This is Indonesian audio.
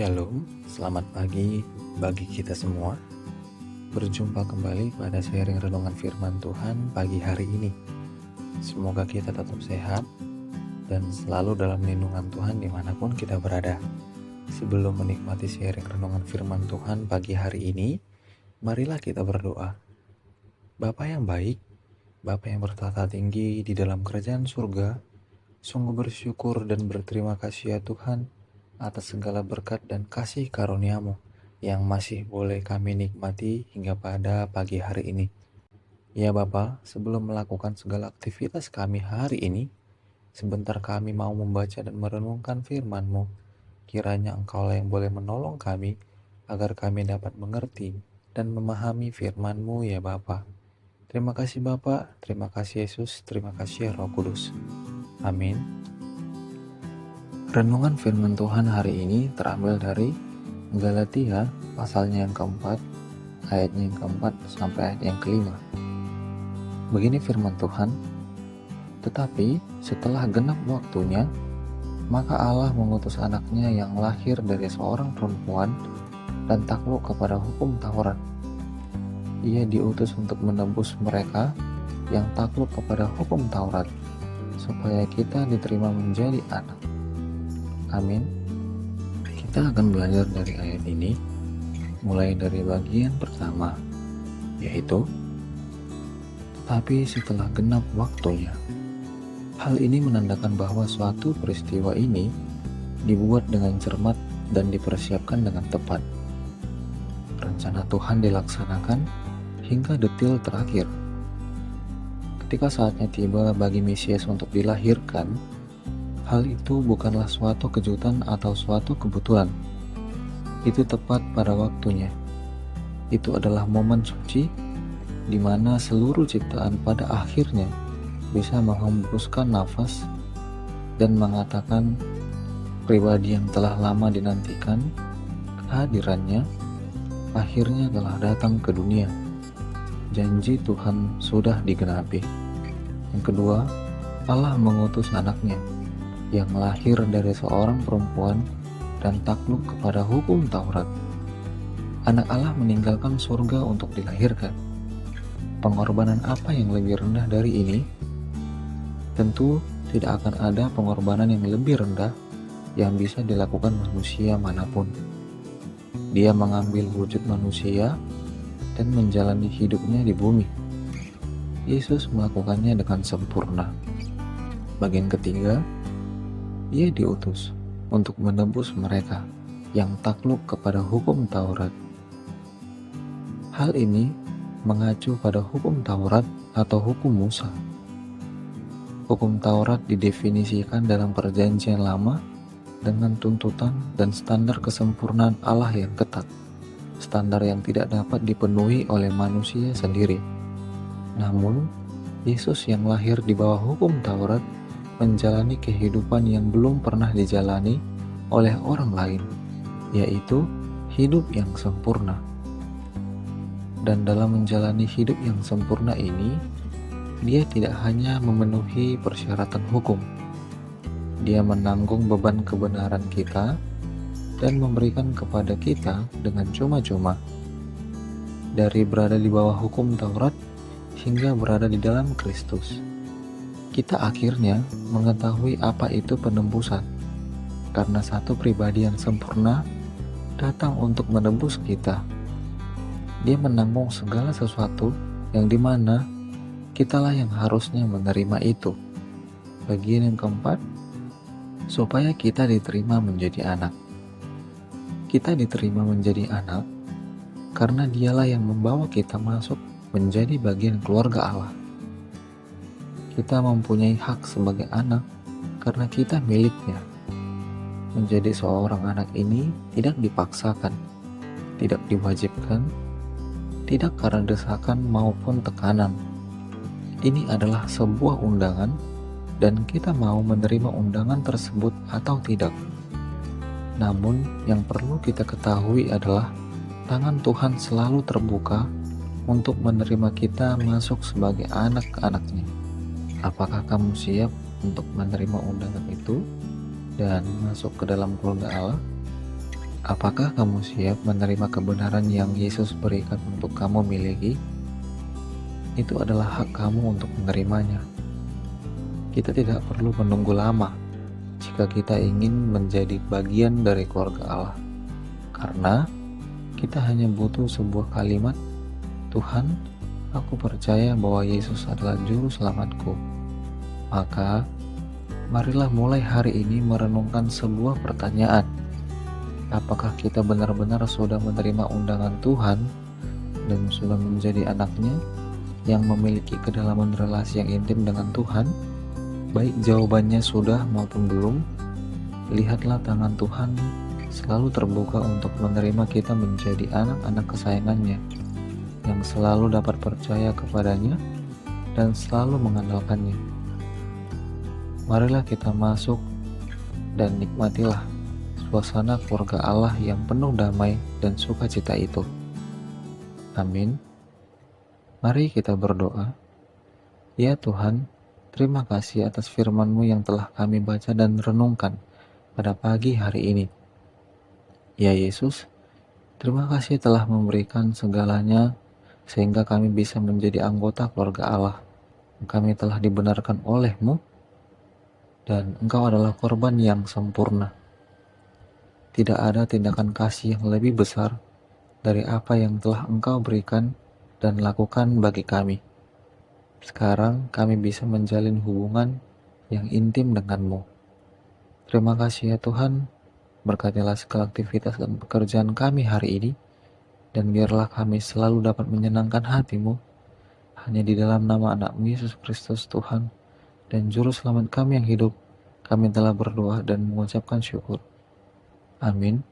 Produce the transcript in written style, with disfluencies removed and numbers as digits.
Shalom, selamat pagi bagi kita semua. Berjumpa kembali pada sharing renungan firman Tuhan pagi hari ini. Semoga kita tetap sehat dan selalu dalam lindungan Tuhan dimanapun kita berada. Sebelum menikmati sharing renungan firman Tuhan pagi hari ini, marilah kita berdoa. Bapa yang baik, Bapa yang bertata tinggi di dalam kerajaan surga, sungguh bersyukur dan berterima kasih ya Tuhan atas segala berkat dan kasih karunia-Mu yang masih boleh kami nikmati hingga pada pagi hari ini. Ya Bapa, sebelum melakukan segala aktivitas kami hari ini, sebentar kami mau membaca dan merenungkan firman-Mu. Kiranya Engkaulah yang boleh menolong kami agar kami dapat mengerti dan memahami firman-Mu ya Bapa. Terima kasih Bapa, terima kasih Yesus, terima kasih ya Roh Kudus. Amin. Renungan firman Tuhan hari ini terambil dari Galatia pasalnya yang keempat, ayatnya yang keempat sampai ayat yang kelima. Begini firman Tuhan, tetapi setelah genap waktunya, maka Allah mengutus anaknya yang lahir dari seorang perempuan dan takluk kepada hukum Taurat. Ia diutus untuk menebus mereka yang takluk kepada hukum Taurat, supaya kita diterima menjadi anak. Amin. Kita akan belajar dari ayat ini, mulai dari bagian pertama, yaitu tetapi setelah genap waktunya. Hal ini menandakan bahwa suatu peristiwa ini dibuat dengan cermat dan dipersiapkan dengan tepat. Rencana Tuhan dilaksanakan hingga detil terakhir. Ketika saatnya tiba bagi Mesias untuk dilahirkan, hal itu bukanlah suatu kejutan atau suatu kebetulan. Itu tepat pada waktunya. Itu adalah momen suci di mana seluruh ciptaan pada akhirnya bisa menghembuskan nafas dan mengatakan pribadi yang telah lama dinantikan kehadirannya akhirnya telah datang ke dunia. Janji Tuhan sudah digenapi. Yang kedua, Allah mengutus anaknya yang lahir dari seorang perempuan dan takluk kepada hukum Taurat. Anak Allah meninggalkan surga untuk dilahirkan. Pengorbanan apa yang lebih rendah dari ini? Tentu tidak akan ada pengorbanan yang lebih rendah yang bisa dilakukan manusia manapun. Dia mengambil wujud manusia dan menjalani hidupnya di bumi. Yesus melakukannya dengan sempurna. Bagian ketiga, Ia diutus untuk menebus mereka yang takluk kepada hukum Taurat. Hal ini mengacu pada hukum Taurat atau hukum Musa. Hukum Taurat didefinisikan dalam Perjanjian Lama dengan tuntutan dan standar kesempurnaan Allah yang ketat, standar yang tidak dapat dipenuhi oleh manusia sendiri. Namun, Yesus yang lahir di bawah hukum Taurat menjalani kehidupan yang belum pernah dijalani oleh orang lain, yaitu hidup yang sempurna. Dan dalam menjalani hidup yang sempurna ini, Dia tidak hanya memenuhi persyaratan hukum. Dia menanggung beban kebenaran kita dan memberikan kepada kita dengan cuma-cuma. Dari berada di bawah hukum Taurat hingga berada di dalam Kristus, kita akhirnya mengetahui apa itu penebusan, karena satu pribadi yang sempurna datang untuk menebus kita. Dia menanggung segala sesuatu yang dimana kitalah yang harusnya menerima itu. Bagian yang keempat, supaya kita diterima menjadi anak. Kita diterima menjadi anak karena Dialah yang membawa kita masuk menjadi bagian keluarga Allah. Kita mempunyai hak sebagai anak karena kita miliknya. Menjadi seorang anak ini tidak dipaksakan, tidak diwajibkan, tidak karena desakan maupun tekanan. Ini adalah sebuah undangan dan kita mau menerima undangan tersebut atau tidak. Namun yang perlu kita ketahui adalah tangan Tuhan selalu terbuka untuk menerima kita masuk sebagai anak-anaknya. Apakah kamu siap untuk menerima undangan itu dan masuk ke dalam keluarga Allah? Apakah kamu siap menerima kebenaran yang Yesus berikan untuk kamu miliki? Itu adalah hak kamu untuk menerimanya. Kita tidak perlu menunggu lama jika kita ingin menjadi bagian dari keluarga Allah. Karena kita hanya butuh sebuah kalimat, "Tuhan, aku percaya bahwa Yesus adalah juru selamatku." Maka, marilah mulai hari ini merenungkan sebuah pertanyaan. Apakah kita benar-benar sudah menerima undangan Tuhan dan sudah menjadi anaknya yang memiliki kedalaman relasi yang intim dengan Tuhan? Baik jawabannya sudah maupun belum, lihatlah tangan Tuhan selalu terbuka untuk menerima kita menjadi anak-anak kesayangannya yang selalu dapat percaya kepadanya dan selalu mengandalkannya. Marilah kita masuk dan nikmatilah suasana keluarga Allah yang penuh damai dan sukacita itu. Amin. Mari kita berdoa. Ya Tuhan, terima kasih atas firman-Mu yang telah kami baca dan renungkan pada pagi hari ini. Ya Yesus, terima kasih telah memberikan segalanya sehingga kami bisa menjadi anggota keluarga Allah. Kami telah dibenarkan oleh-Mu dan Engkau adalah korban yang sempurna. Tidak ada tindakan kasih yang lebih besar dari apa yang telah Engkau berikan dan lakukan bagi kami. Sekarang kami bisa menjalin hubungan yang intim dengan-Mu. Terima kasih ya Tuhan, berkatilah segala aktivitas dan pekerjaan kami hari ini, dan biarlah kami selalu dapat menyenangkan hati-Mu, hanya di dalam nama anak-Mu Yesus Kristus Tuhan dan Juru Selamat kami yang hidup, kami telah berdoa dan mengucapkan syukur. Amin.